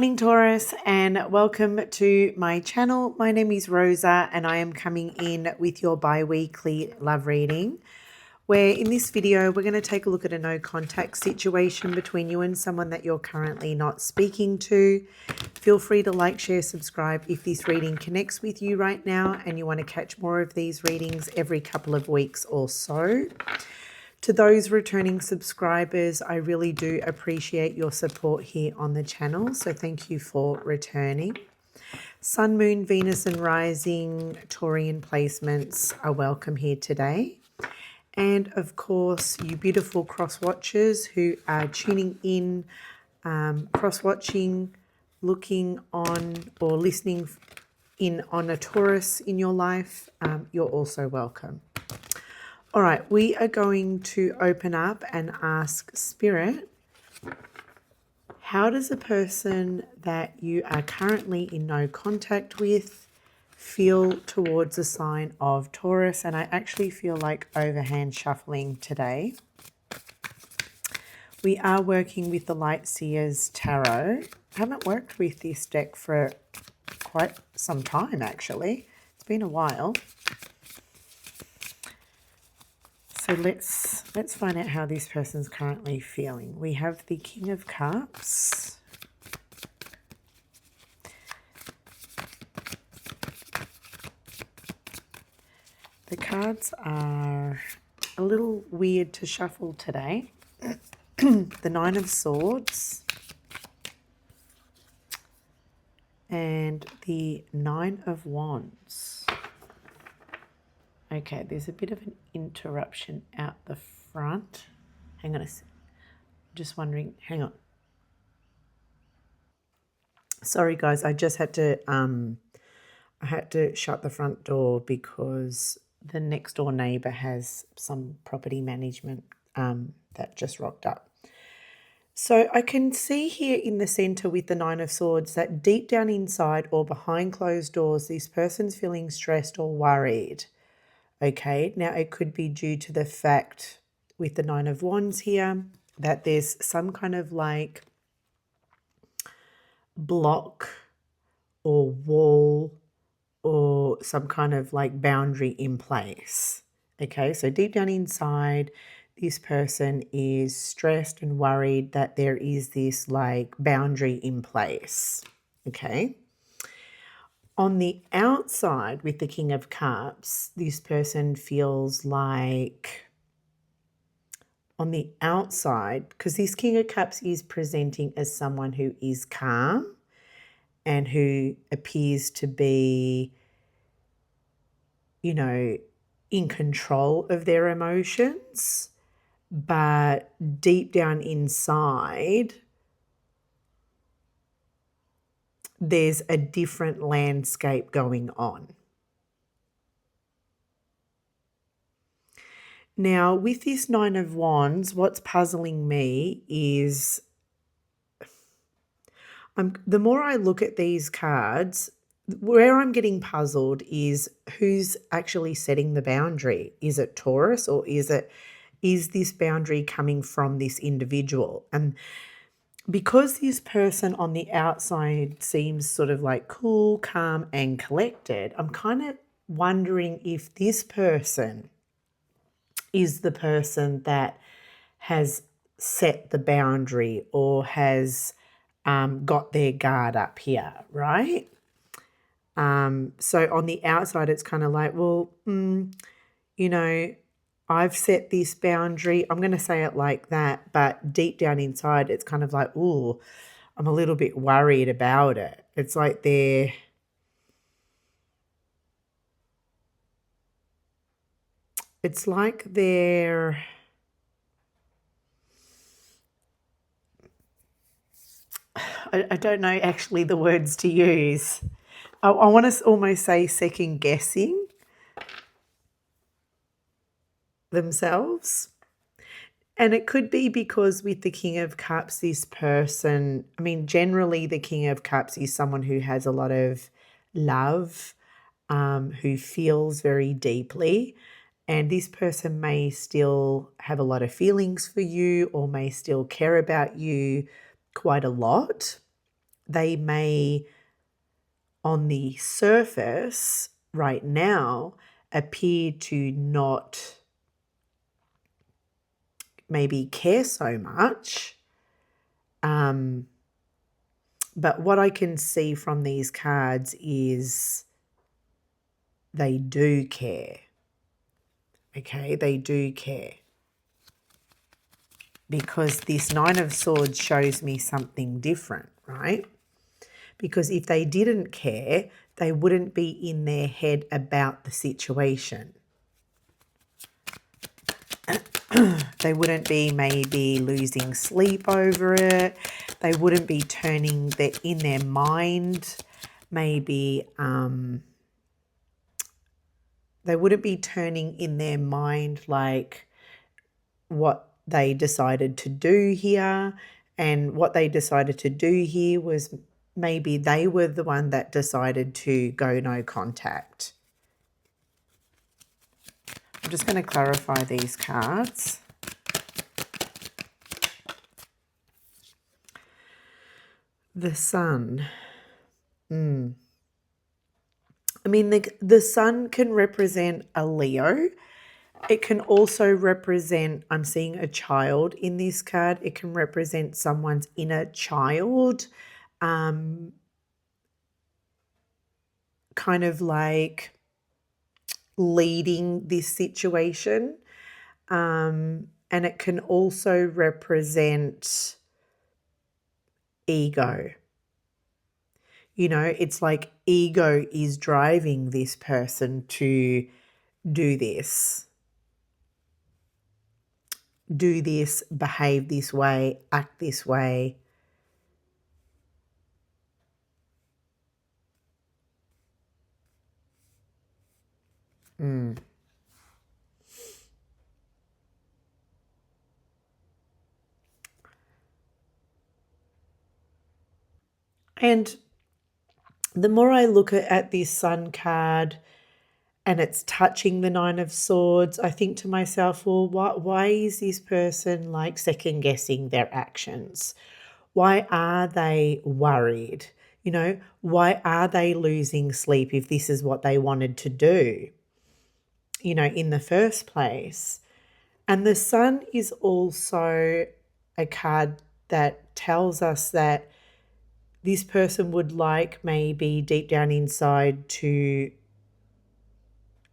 morning, Taurus, and welcome to my channel. My name is Rosa, and I am coming in with your bi-weekly love reading, where in this video, we're going to take a look at a no contact situation between you and someone that you're currently not speaking to. Feel free to like, share, subscribe if this reading connects with you right now and you want to catch more of these readings every couple of weeks or so. To those returning subscribers, I really do appreciate your support here on the channel, so thank you for returning. Sun, Moon, Venus and Rising Taurian placements are welcome here today. And of course, you beautiful cross-watchers who are tuning in, cross-watching, looking on or listening in on a Taurus in your life, you're also welcome. All right, we are going to open up and ask Spirit, how does a person that you are currently in no contact with feel towards a sign of Taurus? And I actually feel like overhand shuffling today. We are working with the Light Seers Tarot. I haven't worked with this deck for quite some time, actually. It's been a while. So let's find out how this person's currently feeling. We have the King of Cups. The cards are a little weird to shuffle today. The Nine of Swords and the Nine of Wands. Okay, there's a bit of an interruption out the front. Hang on a sec. Just wondering, hang on. Sorry guys, I just had to shut the front door because the next door neighbor has some property management that just rocked up. So I can see here in the center with the Nine of Swords that deep down inside or behind closed doors, this person's feeling stressed or worried. Okay, now it could be due to the fact with the Nine of Wands here that there's some kind of like block or wall or some kind of like boundary in place. Okay, so deep down inside, this person is stressed and worried that there is this like boundary in place. Okay. On the outside with the King of Cups, this person feels like on the outside, because this King of Cups is presenting as someone who is calm and who appears to be, you know, in control of their emotions, but deep down inside, there's a different landscape going on. Now, with this Nine of Wands, what's puzzling me is the more I look at these cards, where I'm getting puzzled is who's actually setting the boundary. Is it Taurus or is this boundary coming from this individual? And because this person on the outside seems sort of like cool, calm, and collected, I'm kind of wondering if this person is the person that has set the boundary or has got their guard up here, right? So on the outside, it's kind of like, well, you know, I've set this boundary. I'm going to say it like that, but deep down inside, it's kind of like, ooh, I'm a little bit worried about it. It's like they're I don't know actually the words to use. I want to almost say second guessing themselves. And it could be because with the King of Cups, this person, I mean, generally the King of Cups is someone who has a lot of love, who feels very deeply. And this person may still have a lot of feelings for you or may still care about you quite a lot. they may, on the surface right now, appear to not maybe care so much. But what I can see from these cards is they do care. Okay, they do care. Because this Nine of Swords shows me something different, right? Because if they didn't care, they wouldn't be in their head about the situation. They wouldn't be maybe losing sleep over it. They wouldn't be turning in their mind, maybe they wouldn't be turning in their mind like what they decided to do here. And what they decided to do here was maybe they were the one that decided to go no contact. I'm just going to clarify these cards. The Sun. I mean, the Sun can represent a Leo. It can also represent, I'm seeing a child in this card. It can represent someone's inner child, kind of like leading this situation. And it can also represent ego. You know, it's like ego is driving this person to do this, behave this way, act this way. And the more I look at this Sun card and it's touching the Nine of Swords, I think to myself, well, why is this person like second guessing their actions? Why are they worried? You know, why are they losing sleep if this is what they wanted to do, you know, in the first place? And the Sun is also a card that tells us that this person would like maybe deep down inside to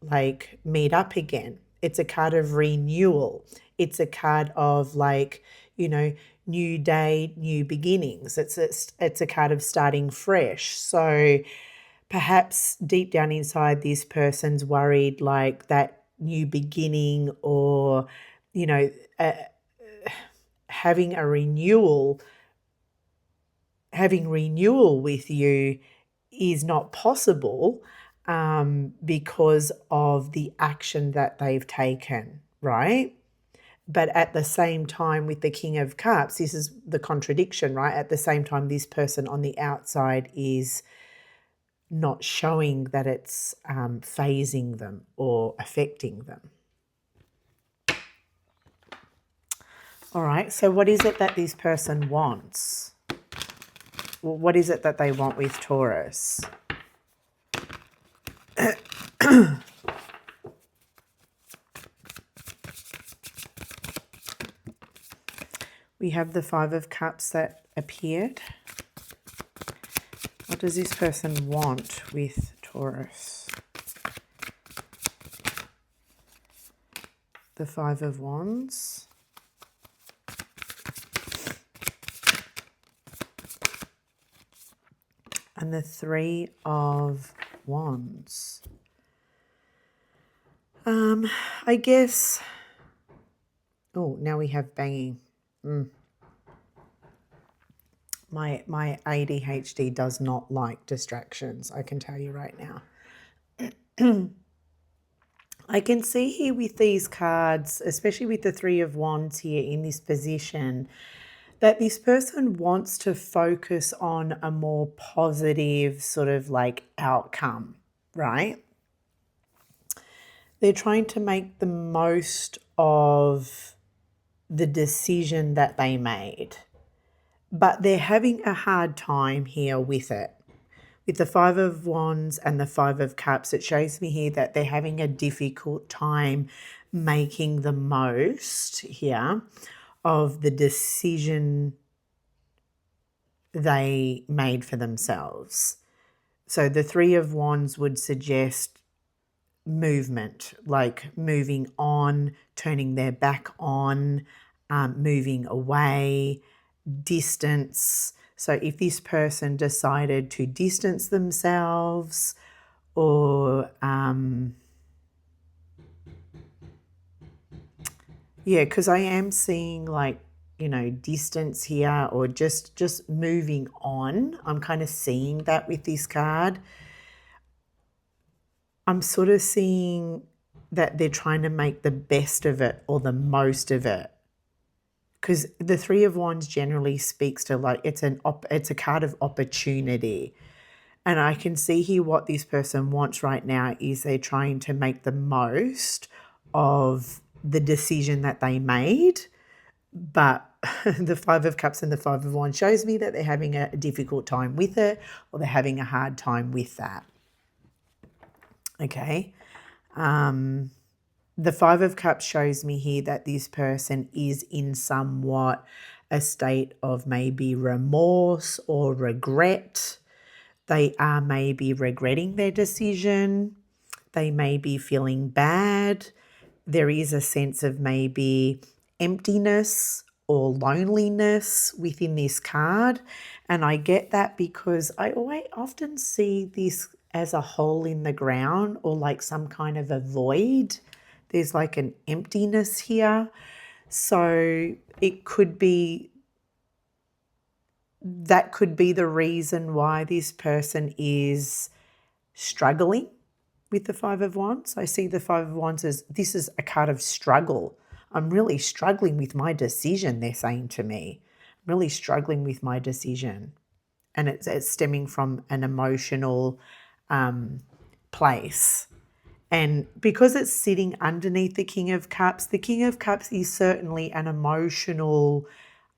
like meet up again. It's a card of renewal. It's a card of like, you know, new day, new beginnings. It's a card of starting fresh. So perhaps deep down inside this person's worried like that new beginning or, you know, having renewal with you is not possible because of the action that they've taken, right? But at the same time, with the King of Cups, this is the contradiction, right? At the same time, this person on the outside is not showing that it's phasing them or affecting them. All right, so what is it that this person wants? Well, what is it that they want with Taurus? We have the Five of Cups that appeared. What does this person want with Taurus? The Five of Wands. And the Three of Wands. I guess, oh, now we have banging. My ADHD does not like distractions, I can tell you right now. I can see here with these cards, especially with the Three of Wands here in this position, that this person wants to focus on a more positive sort of like outcome, right? They're trying to make the most of the decision that they made. but they're having a hard time here with it. With the Five of Wands and the Five of Cups, it shows me here that they're having a difficult time making the most here of the decision they made for themselves. So the Three of Wands would suggest movement, like moving on, turning their back on, moving away, distance. So if this person decided to distance themselves or yeah, because I am seeing like, distance here or just moving on. I'm kind of seeing that with this card. I'm sort of seeing that they're trying to make the best of it or the most of it. Because the Three of Wands generally speaks to like it's a card of opportunity. And I can see here what this person wants right now is they're trying to make the most of the decision that they made. But the Five of Cups and the Five of Wands shows me that they're having a difficult time with it or they're having a hard time with that. Okay. The Five of Cups shows me here that this person is in somewhat a state of maybe remorse or regret. They are maybe regretting their decision. They may be feeling bad. There is a sense of maybe emptiness or loneliness within this card. And I get that because I often see this as a hole in the ground or like some kind of a void. There's like an emptiness here. So it could be, that could be the reason why this person is struggling with the Five of Wands. I see the Five of Wands as this is a card of struggle. I'm really struggling with my decision, they're saying to me. I'm really struggling with my decision. And it's stemming from an emotional place. And because it's sitting underneath the King of Cups is certainly an emotional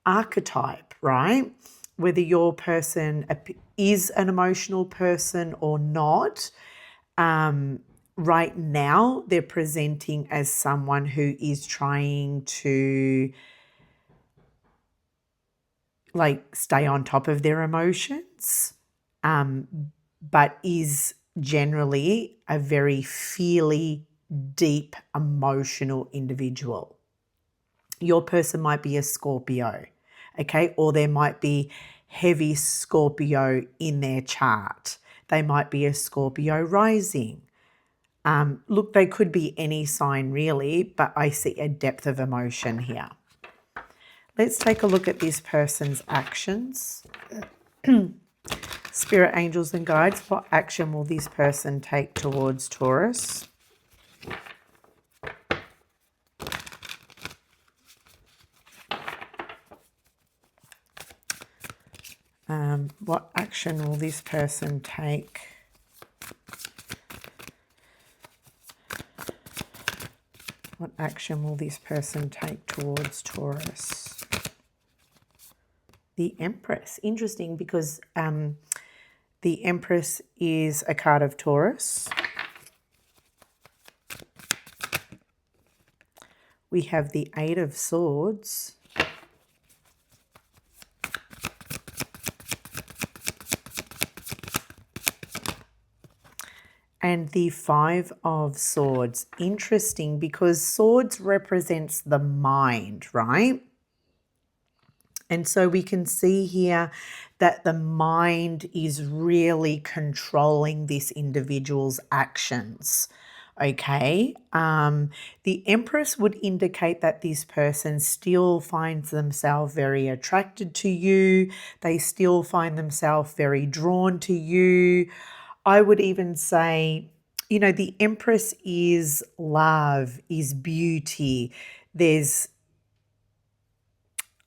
archetype, right? Whether your person is an emotional person or not, right now they're presenting as someone who is trying to like stay on top of their emotions, but is generally a very feely, deep, emotional individual. Your person might be a Scorpio, okay? Or there might be heavy Scorpio in their chart. They might be a Scorpio rising. Look, they could be any sign really, but I see a depth of emotion here. Let's take a look at this person's actions. Spirit, angels and guides, what action will this person take towards Taurus? What action will this person take? What action will this person take towards Taurus? The Empress. Interesting because the Empress is a card of Taurus. We have the Eight of Swords. And the Five of Swords. Interesting because swords represents the mind, right? And so we can see here that the mind is really controlling this individual's actions. Okay. The Empress would indicate that this person still finds themselves very attracted to you. They still find themselves very drawn to you. I would even say, the Empress is love, is beauty.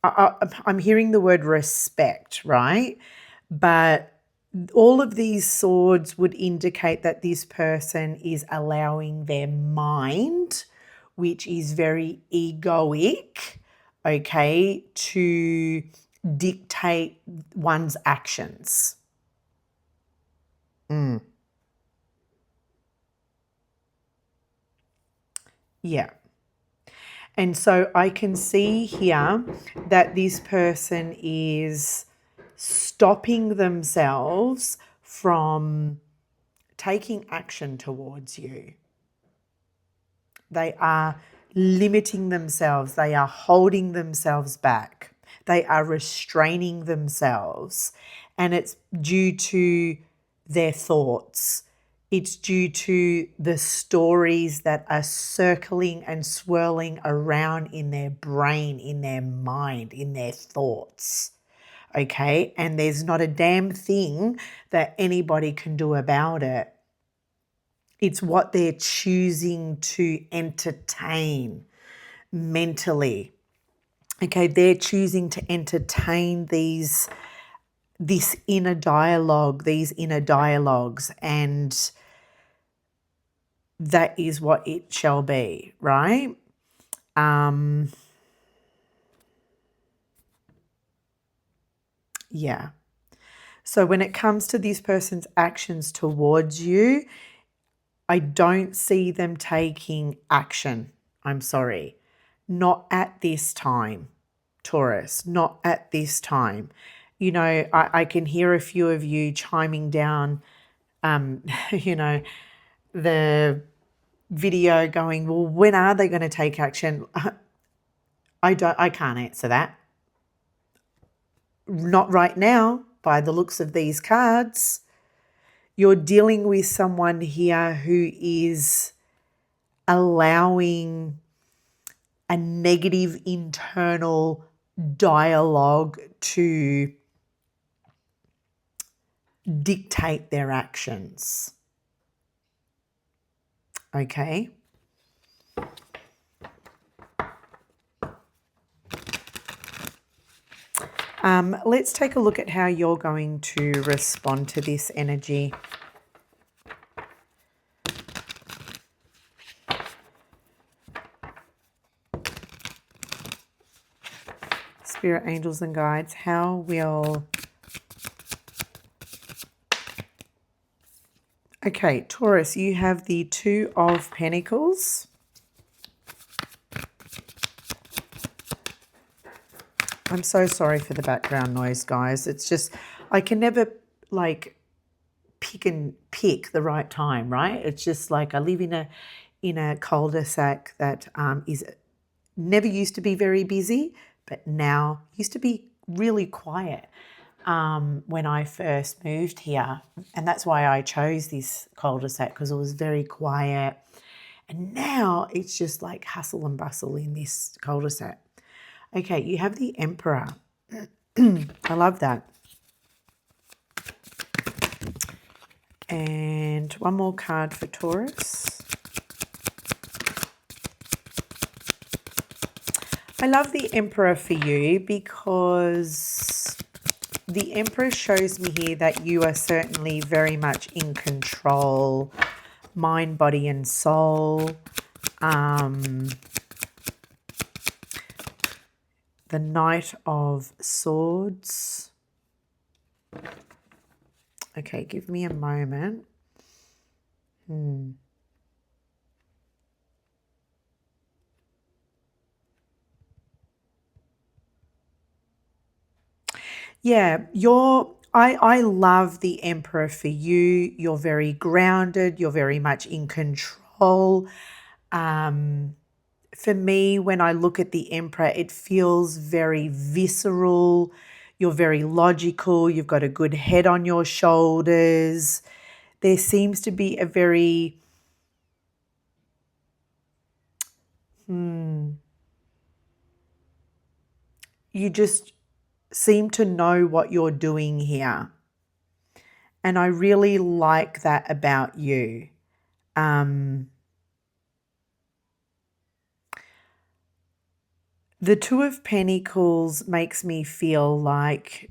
I'm hearing the word respect, right? But all of these swords would indicate that this person is allowing their mind, which is very egoic, okay, to dictate one's actions. Yeah. And so I can see here that this person is stopping themselves from taking action towards you. They are limiting themselves. They are holding themselves back. They are restraining themselves. And it's due to their thoughts. It's due to the stories that are circling and swirling around in their brain, in their mind, in their thoughts. Okay? And there's not a damn thing that anybody can do about it. It's what they're choosing to entertain mentally. Okay, they're choosing to entertain this inner dialogue, these inner dialogues, and that is what it shall be, right? Yeah. So when it comes to this person's actions towards you, I don't see them taking action. I'm sorry. Not at this time, Taurus, not at this time. You know, I can hear a few of you chiming down, you know, the video going, well, when are they going to take action? I can't answer that. Not right now, by the looks of these cards. You're dealing with someone here who is allowing a negative internal dialogue to dictate their actions. Okay? Let's take a look at how you're going to respond to this energy. Spirit, angels, and guides, how will... Okay, Taurus, you have the Two of Pentacles. I'm so sorry for the background noise, guys. It's just, I can never, like, pick the right time, right? It's just like I live in a cul-de-sac that is never used to be very busy, but now used to be really quiet when I first moved here. And that's why I chose this cul-de-sac, because it was very quiet. And now it's just like hustle and bustle in this cul-de-sac. Okay, you have the Emperor. I love that. And one more card for Taurus. I love the Emperor for you because the Emperor shows me here that you are certainly very much in control, mind, body, and soul. The Knight of Swords. Okay, give me a moment. Yeah, I love the Emperor for you. You're very grounded. You're very much in control. For me, when I look at the Emperor, it feels very visceral. You're very logical. You've got a good head on your shoulders. There seems to be a very... you just seem to know what you're doing here. And I really like that about you. The Two of Pentacles makes me feel like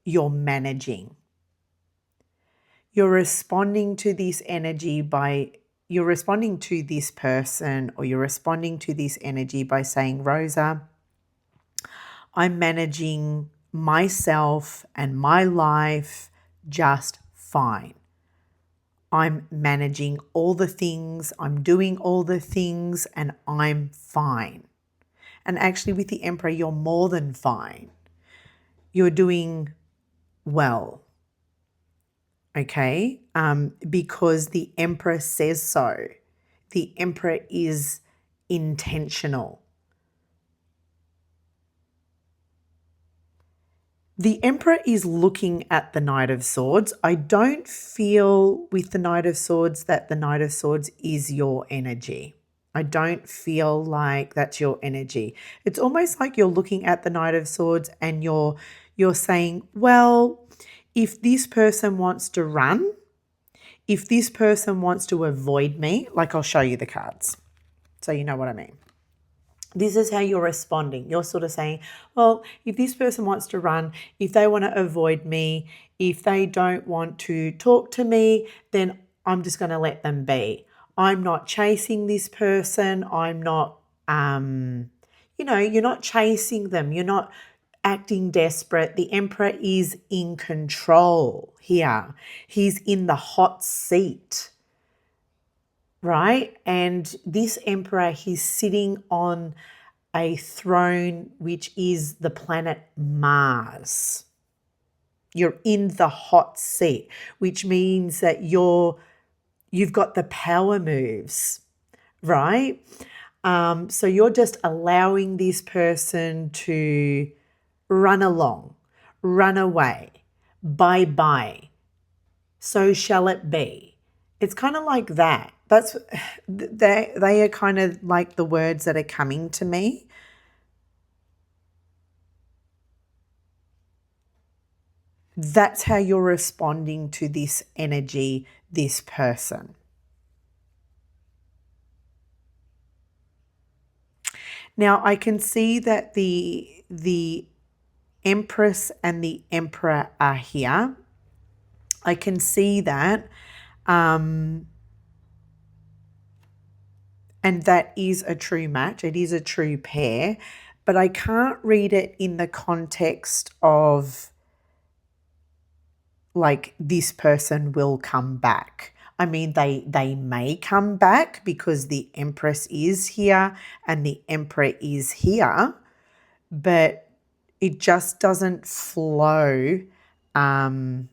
you're managing. You're responding to this energy by... You're responding to this person, or you're responding to this energy by saying, Rosa, I'm managing myself and my life just fine. I'm managing all the things, I'm doing all the things, and I'm fine. And actually, with the Emperor, you're more than fine. You're doing well, okay? Because the Emperor says so. The Emperor is intentional. The Emperor is looking at the Knight of Swords. I don't feel with the Knight of Swords that the Knight of Swords is your energy. I don't feel like that's your energy. It's almost like you're looking at the Knight of Swords and you're saying, well, if this person wants to run, if this person wants to avoid me, like I'll show you the cards so you know what I mean. This is how you're responding. You're sort of saying, well, if this person wants to run, if they want to avoid me, if they don't want to talk to me, then I'm just going to let them be. I'm not chasing this person. I'm not, you're not chasing them. You're not acting desperate. The Emperor is in control here. He's in the hot seat, right? And this Emperor, he's sitting on a throne which is the planet Mars. You're in the hot seat, which means that you've got the power moves, right? So you're just allowing this person to run along, run away, bye-bye. So shall it be. It's kind of like that. They are kind of like the words that are coming to me. That's how you're responding to this energy, this person. Now, I can see that the Empress and the Emperor are here. I can see that. And that is a true match. It is a true pair. But I can't read it in the context of like this person will come back. I mean, they may come back because the Empress is here and the Emperor is here, but it just doesn't flow for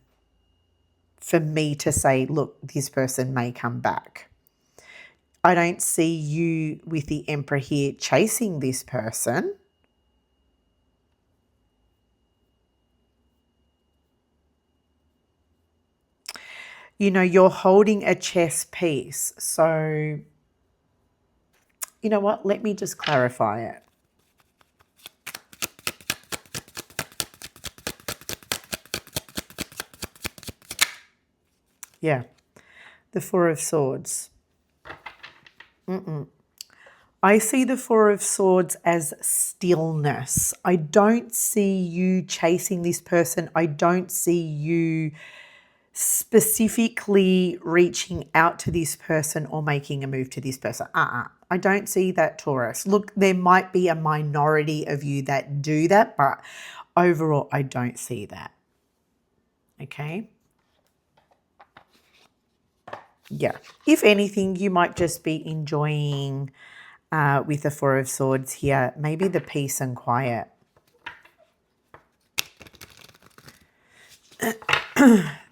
me to say, look, this person may come back. I don't see you with the Emperor here chasing this person. You're holding a chess piece. So, you know what? Let me just clarify it. Yeah, the Four of Swords. I see the Four of Swords as stillness. I don't see you chasing this person. I don't see you specifically reaching out to this person or making a move to this person. I don't see that, Taurus. Look, there might be a minority of you that do that, but overall, I don't see that. Okay? Yeah. If anything, you might just be enjoying with the Four of Swords here, maybe the peace and quiet.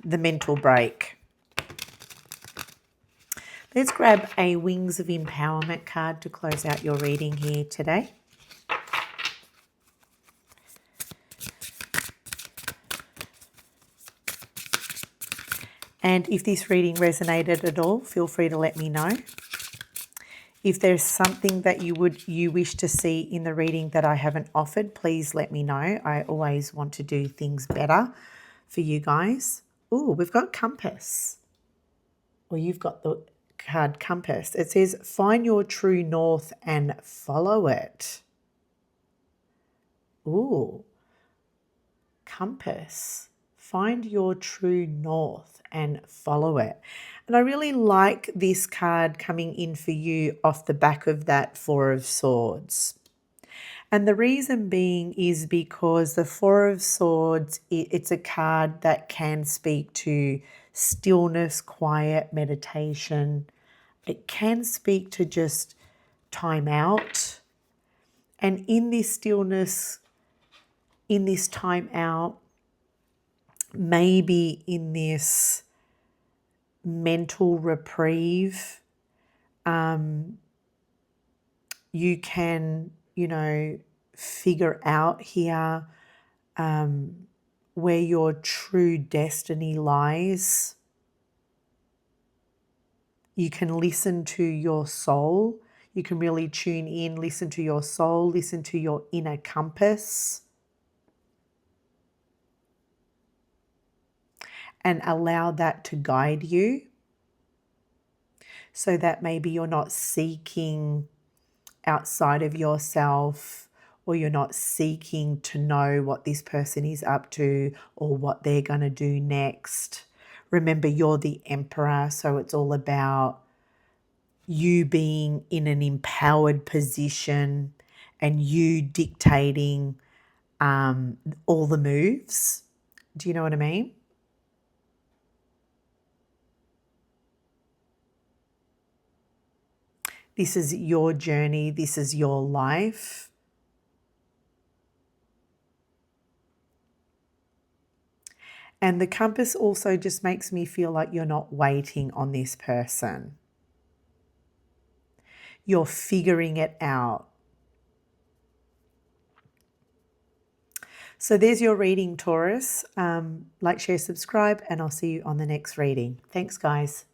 The mental break. Let's grab a Wings of Empowerment card to close out your reading here today. And if this reading resonated at all, feel free to let me know. If there's something that you wish to see in the reading that I haven't offered, please let me know. I always want to do things better for you guys. Oh, we've got Compass. Or you've got the card Compass. It says, find your true north and follow it. Ooh, Compass. Find your true north and follow it. And I really like this card coming in for you off the back of that Four of Swords. And the reason being is because the Four of Swords, it's a card that can speak to stillness, quiet, meditation. It can speak to just time out. And in this stillness, in this time out, maybe in this mental reprieve, you can, figure out here where your true destiny lies. You can listen to your soul. You can really tune in, listen to your soul, listen to your inner compass, and allow that to guide you, so that maybe you're not seeking outside of yourself, or you're not seeking to know what this person is up to or what they're going to do next. Remember, you're the emperor, so it's all about you being in an empowered position and you dictating all the moves. Do you know what I mean? This is your journey. This is your life. And the compass also just makes me feel like you're not waiting on this person. You're figuring it out. So there's your reading, Taurus. Like, share, subscribe, and I'll see you on the next reading. Thanks, guys.